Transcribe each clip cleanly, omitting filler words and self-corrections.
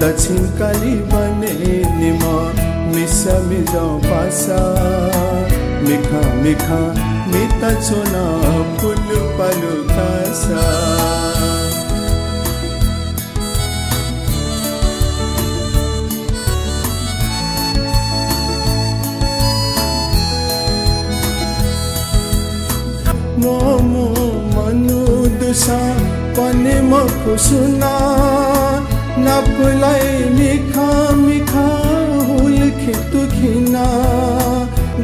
दक्षिण काली बने निमा मिसा मिजा पासा मिखा मिखा मिता चोना पुल पलु कासा मोमो मनु दुसा पने मखुसुना नपुलाई मिखा मिखा हुल खितु खिना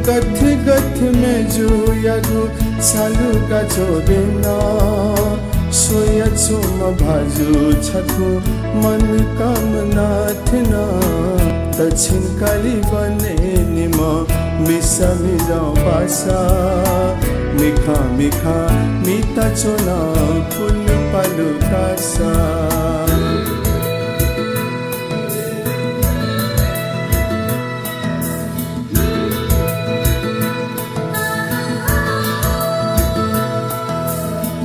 गथ गथ में जो यागु सालु का जोड़ना सोया चुम भाजु छकु मन कामना थना दक्षिण काली बने निमा मिसा मिजा पासा मिखा मिखा मिता चोना पुल पलु कासा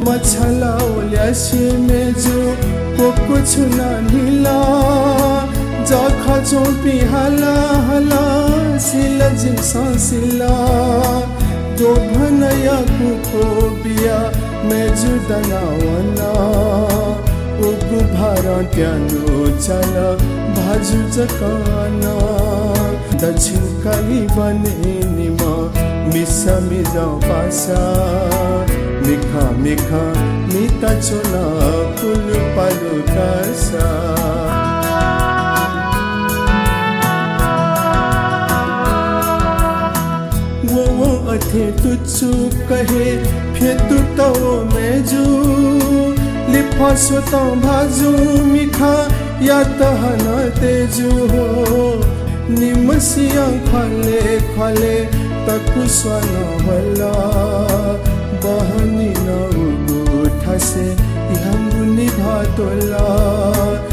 मछला ओल्यासी में जो वो कुछ ना मिला जाखा जो पिहाला हला सिला जिनसा सिला दो भनया कुको बिया मैं जुदना वना उगु भारा त्यानो चला भाजु जकाना दक्षिण काली बने निमा मिसा मिजा पासा मिखा मिखा मिता चोना पुल पलु कासा वो अथे तुच्छु कहे फिर तू तो मैं जू लिपा सुता भाजू मिखा या तहना तेजू हो निमसिया खाले खाले तकु स्वाना भला बहनी न उगु ठसे यंगुनी भातोला